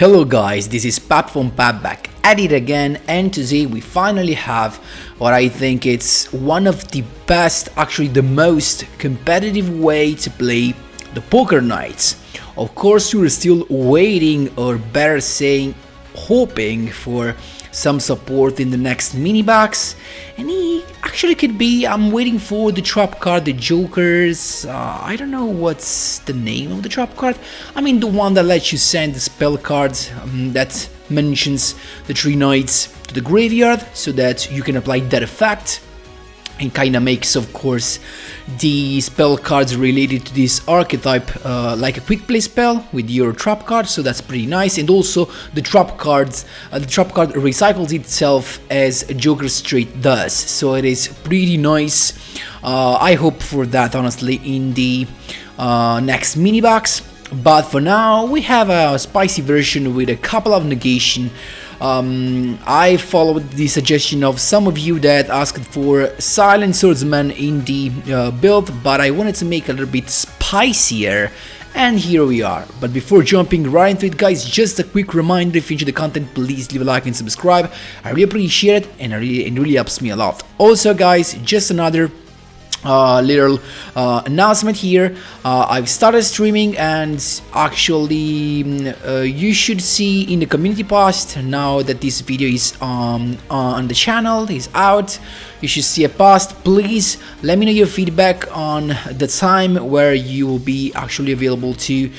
Hello guys, this is Pat from Pat back at it again, and today we finally have what I think it's one of the best, actually the most competitive way to play the poker nights. Of course you're still waiting, or better saying hoping for some support in the next mini box, and he actually could be. I'm waiting for the trap card, the jokers. I don't know what's the name of the trap card. I mean the one that lets you send the spell cards that mentions the 3 knights to the graveyard so that you can apply that effect. It kinda makes, of course, the spell cards related to this archetype like a quick play spell with your trap card, so that's pretty nice. And also the trap card recycles itself as a Joker straight does, so it is pretty nice. I hope for that honestly in the next mini box. But for now we have a spicy version with a couple of negation. I followed the suggestion of some of you that asked for Silent Swordsman in the build, but I wanted to make it a little bit spicier, and here we are. But before jumping right into it, guys, just a quick reminder: if you enjoy the content, please leave a like and subscribe. I really appreciate it, and it really helps me a lot. Also guys, just another little announcement here. I've started streaming, and actually you should see in the community post, now that this video is on the channel, is out, you should see a post. Please let me know your feedback on the time where you will be actually available to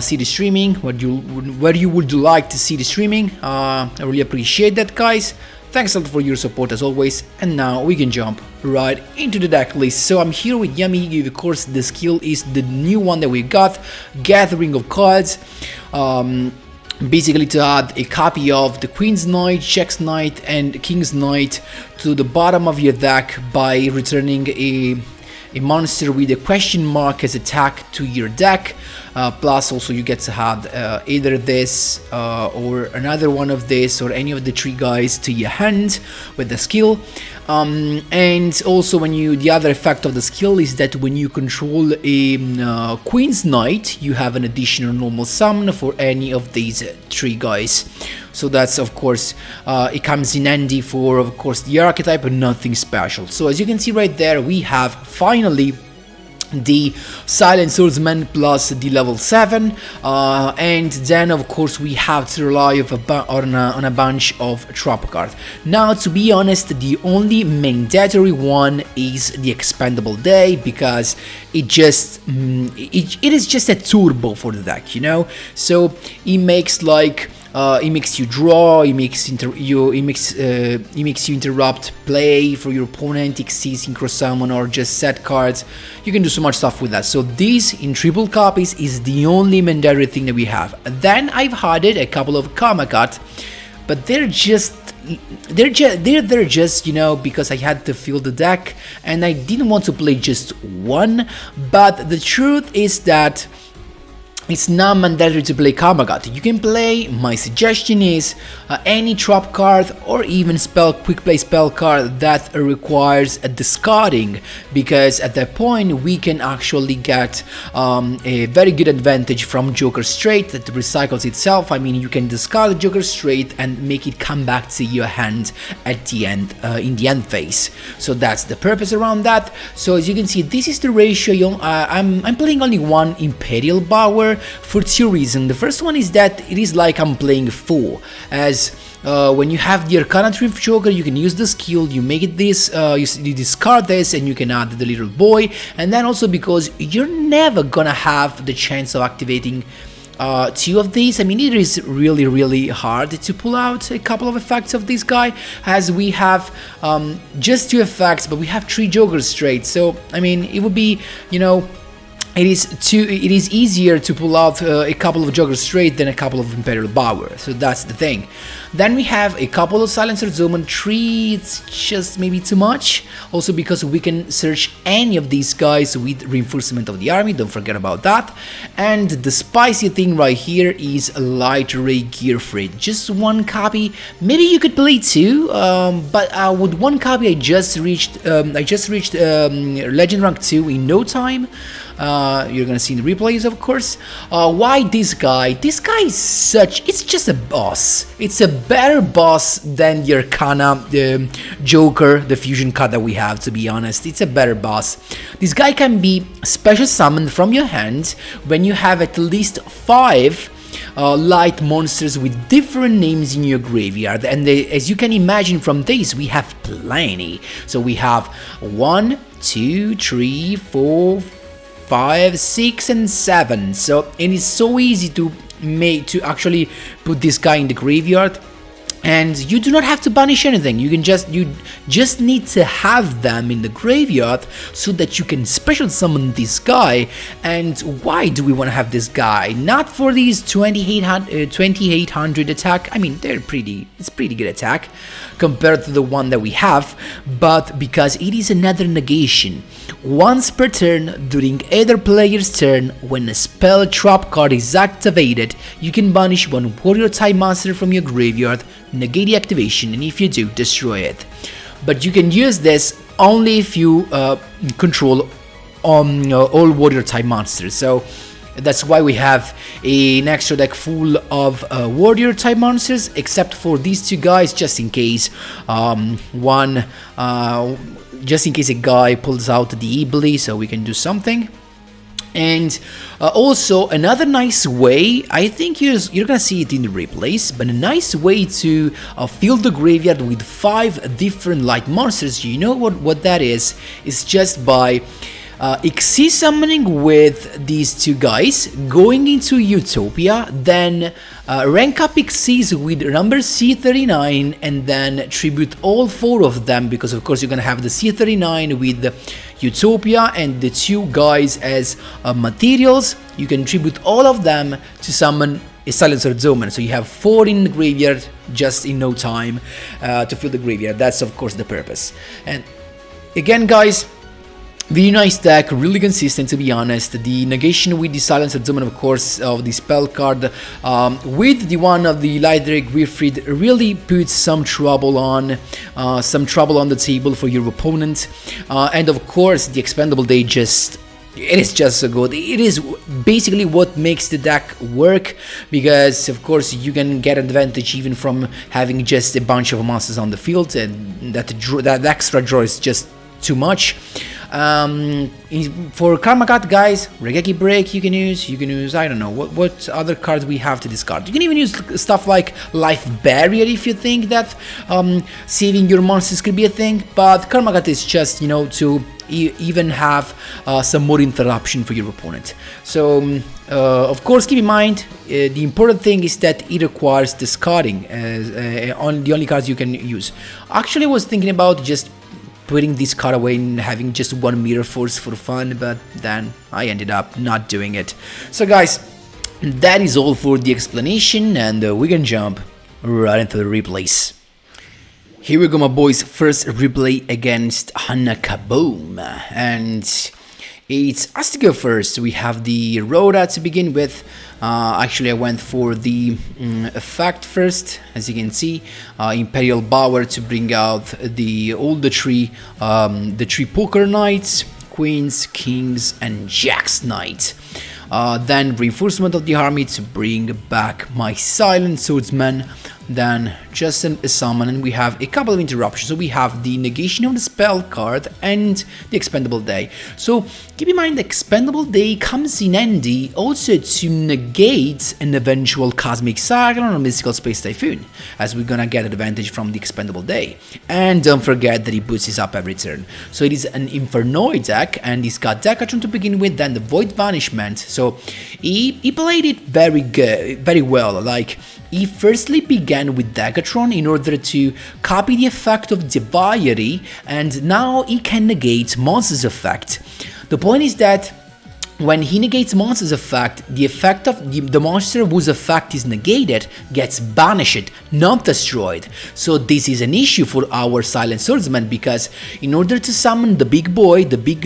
see the streaming, where you would like to see the streaming. I really appreciate that, guys. Thanks a lot for your support as always, and now we can jump right into the deck list. So I'm here with Yugioh. Of course the skill is the new one that we got, Gathering of Cards, basically to add a copy of the Queen's Knight, Jack's Knight and King's Knight to the bottom of your deck by returning a monster with a question mark as attack to your deck. Plus also you get to add either this or another one of this, or any of the 3 guys to your hand with the skill. And also the other effect of the skill is that when you control a Queen's Knight, you have an additional normal summon for any of these 3 guys. So that's, of course, it comes in handy for, of course, the archetype, but nothing special. So as you can see right there, we have finally the Silent Swordsman plus the level 7, and then of course we have to rely on a bunch of trap cards. Now, to be honest, the only mandatory one is the Expendable Day, because it is just a turbo for the deck, you know. So it makes like it makes you draw, it makes you interrupt play for your opponent, exceed, synchro summon, or just set cards. You can do so much stuff with that. So this in triple copies is the only mandatory thing that we have. Then I've added a couple of Kamakat, but they're just you know, because I had to fill the deck and I didn't want to play just one. But the truth is that it's not mandatory to play Kamagat. You can play, my suggestion is, any trap card or even quick play spell card that requires a discarding, because at that point we can actually get a very good advantage from Joker Straight that recycles itself. I mean, you can discard the Joker Straight and make it come back to your hand at the end, in the end phase. So that's the purpose around that. So as you can see, this is the ratio. I'm playing only one Imperial Power for 2 reasons. The first one is that it is like I'm playing 4, as when you have the Arcana Thrift Joker, you can use the skill, you make it this, you discard this, and you can add the little boy. And then also because you're never gonna have the chance of activating 2 of these. I mean, it is really hard to pull out a couple of effects of this guy, as we have just 2 effects, but we have 3 Jokers straight. So I mean, it would be, you know, it is easier to pull out a couple of Jokers straight than a couple of Imperial Power, so that's the thing. Then we have a couple of Silent Swordsman. 3, it's just maybe too much, also because we can search any of these guys with Reinforcement of the Army, don't forget about that. And the spicy thing right here is Light Ray GEARFRIED. Just 1 copy, maybe you could play 2, but with 1 copy I just reached Legend rank 2 in no time. You're gonna see in the replays, of course. Why this guy? This guy is it's just a boss. It's a better boss than your Kana, the Joker, the fusion card that we have, to be honest. It's a better boss. This guy can be special summoned from your hand when you have at least 5 light monsters with different names in your graveyard, and as you can imagine from this, we have plenty. So we have 1, 2, 3, 4, 5, 6, and 7. So and it's so easy to actually put this guy in the graveyard. And you do not have to banish anything. You just need to have them in the graveyard so that you can special summon this guy. And why do we want to have this guy? Not for these 2800 attack. I mean, it's pretty good attack compared to the one that we have, but because it is another negation. Once per turn during either player's turn, when a spell trap card is activated, you can banish one warrior type monster from your graveyard, negate the activation, and if you do, destroy it. But you can use this only if you control all warrior type monsters. So that's why we have an extra deck full of warrior type monsters, except for these 2 guys, just in case just in case a guy pulls out the Ibli, so we can do something. And also another nice way, I think you're gonna see it in the replays, but a nice way to fill the graveyard with 5 different light monsters. You know what that is? It's just by Xyz summoning with these 2 guys, going into Utopia, then rank up Xyz with number C39, and then tribute all 4 of them, because of course you're gonna have the C39 with Utopia and the 2 guys as materials. You can tribute all of them to summon a Silent Swordsman, so you have 4 in the graveyard just in no time to fill the graveyard. That's of course the purpose. And again, guys, very nice deck, really consistent, to be honest. The negation with the Silent Swordsman, of course, of the spell card, with the one of the Legendary GEARFRIED, really puts some trouble on the table for your opponent. And of course, the Expendable Day it is just so good. It is basically what makes the deck work, because of course you can get advantage even from having just a bunch of monsters on the field, and that extra draw is just too much. For Karma Cut, guys, Regeki Break you can use, I don't know, what other cards we have to discard. You can even use stuff like Life Barrier if you think that saving your monsters could be a thing, but Karma Cut is just, you know, to even have some more interruption for your opponent. So of course, keep in mind, the important thing is that it requires discarding on the only cards you can use. Actually, I was thinking about just putting this card away and having just 1 Mirror Force for fun, but then I ended up not doing it. So guys, that is all for the explanation, and we can jump right into the replays. Here we go, my boys. First replay against Hanakaboom, and it's us to go first. We have the Rhoda to begin with. Actually, I went for the effect first, as you can see, Imperial Bower to bring out the three Poker Knights, Queens, Kings, and Jacks Knight. Then reinforcement of the army to bring back my Silent Swordsman. Then just a summon, and we have a couple of interruptions. So we have the negation of the spell card and the Expendable Day. So keep in mind, the Expendable Day comes in handy also to negate an eventual Cosmic Cyclone or Mystical Space Typhoon, as we're gonna get advantage from the Expendable Day. And don't forget that he boosts up every turn. So it is an Infernoid deck, and he's got Decatron to begin with, then the Void Banishment. So he played it very well. Like, he firstly began with Decatron in order to copy the effect of Deviary, and now he can negate Monster's effect. The point is that when he negates Monster's effect, the effect of the monster whose effect is negated gets banished, not destroyed. So this is an issue for our Silent Swordsman, because in order to summon the big boy, the big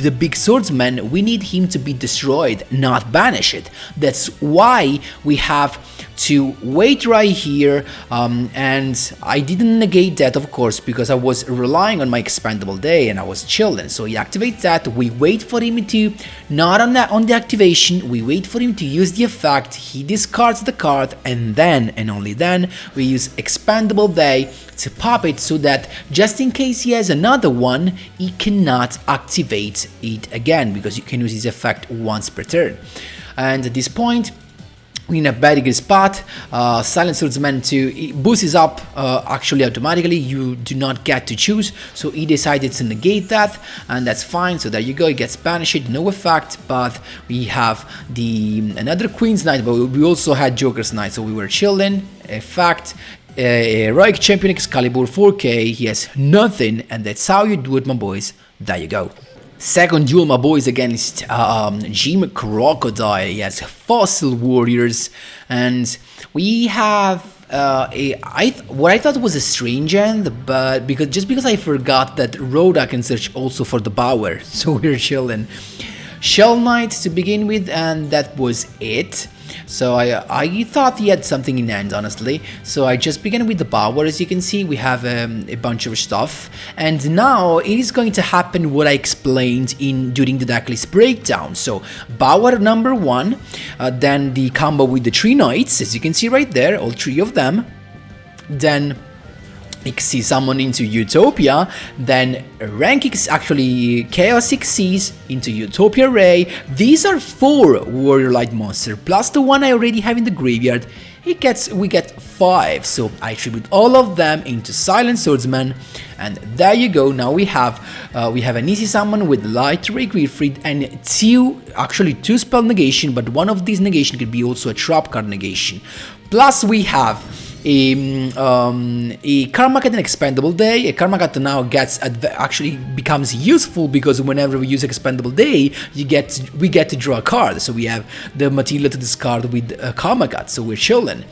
the big swordsman, we need him to be destroyed, not banished. That's why we have to wait right here, and I didn't negate that, of course, because I was relying on my expendable day and I was chilling. So he activates that, we wait for him to, not on the activation, we wait for him to use the effect, he discards the card, and then, and only then, we use expendable day to pop it so that just in case he has another one, he cannot activate it again, because you can use his effect once per turn. And at this point, in a very good spot, Silent Swordsman to boost is up actually automatically, you do not get to choose, so he decided to negate that, and that's fine. So there you go, it gets banished, no effect, but we have another Queen's Knight, but we also had Joker's Knight, so we were chilling. Effect, Heroic Champion Excalibur 4K, he has nothing, and that's how you do it, my boys. There you go. Second duel, my boys, against Jim Crocodile. He has Fossil Warriors, and we have what I thought was a strange end, but because I forgot that Rhoda can search also for the Bower, so we're chilling. Shell Knight to begin with, and that was it. So I thought he had something in hand, honestly. So I just began with the Bower. As you can see, we have a bunch of stuff, and now it is going to happen what I explained during the Decklist breakdown. So Bower number 1, then the combo with the 3 Knights, as you can see right there, all 3 of them. Then Xyz summon into Utopia, then rank X, actually Chaos Xyz into Utopia Ray. These are 4 Warrior Light monster plus the one I already have in the graveyard. We get 5, so I tribute all of them into Silent Swordsman, and there you go. Now we have an easy summon with Light Ray GEARFRIED and 2 spell negation, but one of these negation could be also a trap card negation. Plus we have a Karma Cut and Expendable Day. A Karma Cut now actually becomes useful because whenever we use Expendable Day, we get to draw a card. So we have the Matilda to discard with a Karma Cut, so we're chilling.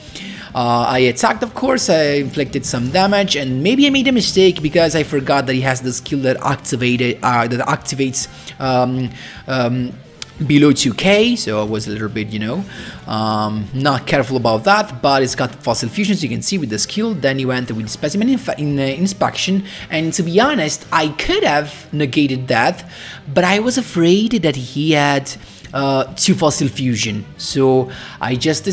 I attacked, of course, I inflicted some damage, and maybe I made a mistake because I forgot that he has the skill that activates below 2k, so I was a little bit, not careful about that, but it's got Fossil Fusion, so you can see with the skill. Then he went with Specimen Inspection, and to be honest, I could have negated that, but I was afraid that he had 2 Fossil Fusion, so I just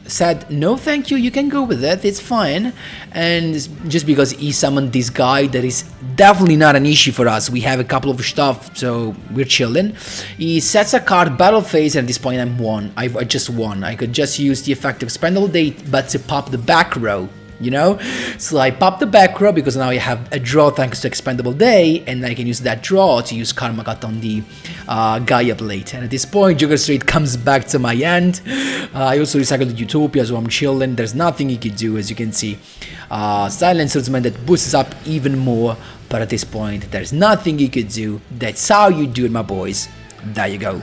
said no thank you, you can go with it, it's fine. And just because he summoned this guy, that is definitely not an issue for us, we have a couple of stuff, so we're chilling. He sets a card battle phase, and at this point I just won. I could just use the effect of Expendable Date, but to pop the back row, so I popped the back row because now I have a draw thanks to Expendable Day, and I can use that draw to use Karma Cut on the Gaia Blade. And at this point, Joker Straight comes back to my end. I also recycled the Utopia, so I'm chilling. There's nothing he could do, as you can see. Silent Swordsman that boosts up even more, but at this point, there's nothing he could do. That's how you do it, my boys. There you go.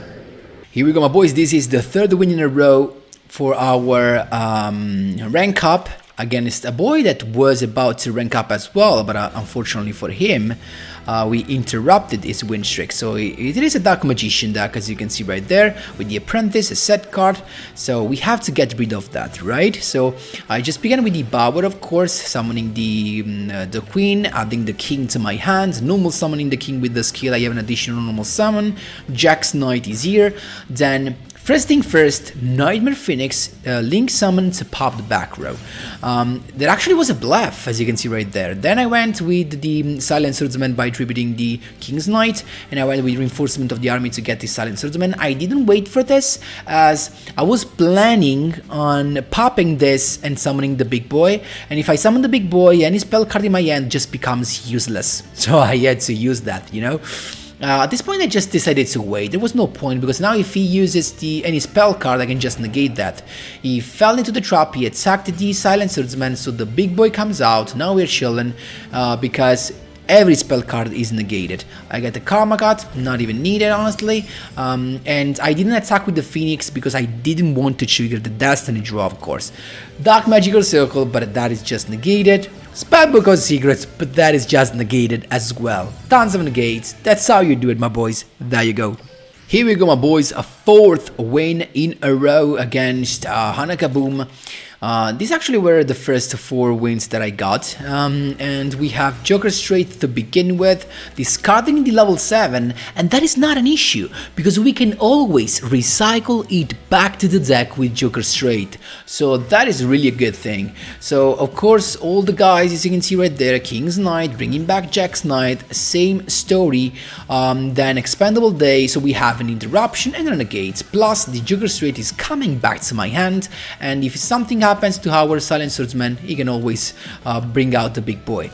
Here we go, my boys. This is the 3rd win in a row for our rank up against a boy that was about to rank up as well, but unfortunately for him, we interrupted his win streak. So it is a Dark Magician deck, as you can see right there, with the Apprentice, a set card, so we have to get rid of that, right? So I just began with the Bower, of course, summoning the Queen, adding the King to my hand, normal summoning the King with the skill. I have an additional normal summon, Jack's Knight is here, then first thing first, Nightmare Phoenix, Link summon to pop the back row. There actually was a bluff, as you can see right there. Then I went with the Silent Swordsman by tributing the King's Knight, and I went with Reinforcement of the Army to get the Silent Swordsman. I didn't wait for this, as I was planning on popping this and summoning the big boy, and if I summon the big boy, any spell card in my hand just becomes useless. So I had to use that, At this point I just decided to wait. There was no point, because now if he uses any spell card, I can just negate that. He fell into the trap, he attacked the Silent Swordsman, so the big boy comes out. Now we're chilling, because every spell card is negated. I get the Karma Cut, not even needed honestly, and I didn't attack with the Phoenix because I didn't want to trigger the Destiny draw, of course. Dark Magical Circle, but that is just negated. Spellbook of Secrets, but that is just negated as well. Tons of negates, that's how you do it, my boys. There you go. Here we go, my boys, a 4th win in a row against Hanakaboom. These actually were the first 4 wins that I got, and we have Joker Straight to begin with, discarding the level 7, and that is not an issue, because we can always recycle it back to the deck with Joker Straight, so that is really a good thing. So of course all the guys, as you can see right there, King's Knight, bringing back Jack's Knight, same story, then Expendable Day, so we have an interruption and Renegades, plus the Joker Straight is coming back to my hand, and if something happens to our Silent Swordsman, he can always bring out the big boy.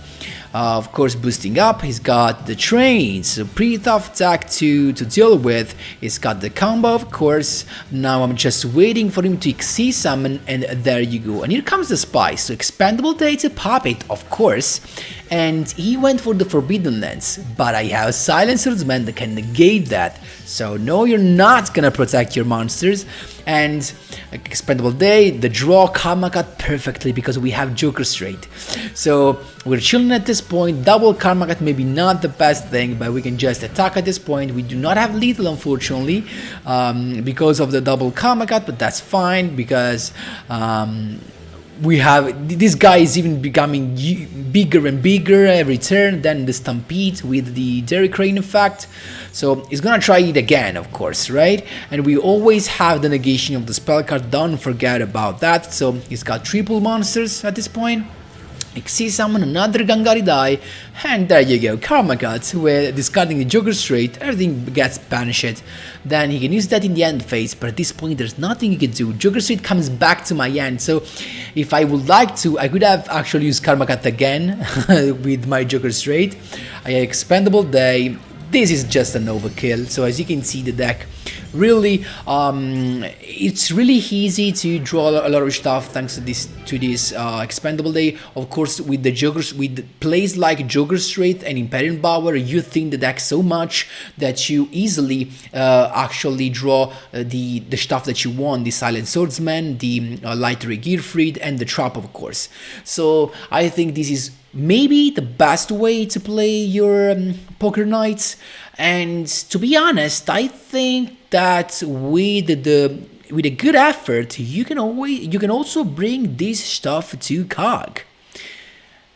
Of course, boosting up, he's got the trains, so pretty tough attack to deal with. He's got the combo, of course. Now I'm just waiting for him to XC summon, and there you go. And here comes the spice, so Expendable Day to pop it, of course. And he went for the Forbidden Lens, but I have a Silent Swordsman that can negate that. So no, you're not gonna protect your monsters. And Expendable Day, the draw Karma Cut perfectly because we have Joker Straight. So we're chilling at this point. Double Karma Cut maybe not the best thing, but we can just attack at this point. We do not have lethal, unfortunately, because of the double Karma Cut, but that's fine because we have this guy is even becoming bigger and bigger every turn. Then the Stampede with the Derrick Crane effect, so he's gonna try it again, of course, right? And we always have the negation of the spell card, don't forget about that. So he's got triple monsters at this point. XC summon another Gangari die, and there you go, Karma Cut, where discarding the Joker Straight, everything gets banished. Then he can use that in the end phase, but at this point there's nothing he can do. Joker Straight comes back to my end, so if I would like to, I could have actually used Karma Cut again with my Joker Straight. I have Expendable Day. This is just an overkill, so as you can see, the deck really, it's really easy to draw a lot of stuff thanks to this Expendable Day. Of course, with the Jokers, with plays like Joker Straight and Imperial Power, you thin the deck so much that you easily actually draw the stuff that you want, the Silent Swordsman, the Lighter GEARFRIED, and the Trap, of course. So I think this is maybe the best way to play your Poker Nights, and to be honest, I think that with a good effort, you can also bring this stuff to COG.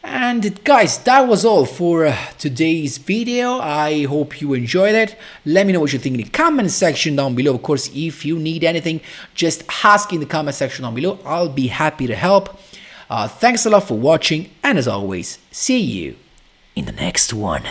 And guys, that was all for today's video. I hope you enjoyed it. Let me know what you think in the comment section down below. Of course, if you need anything, just ask in the comment section down below. I'll be happy to help. Thanks a lot for watching, and as always, see you in the next one.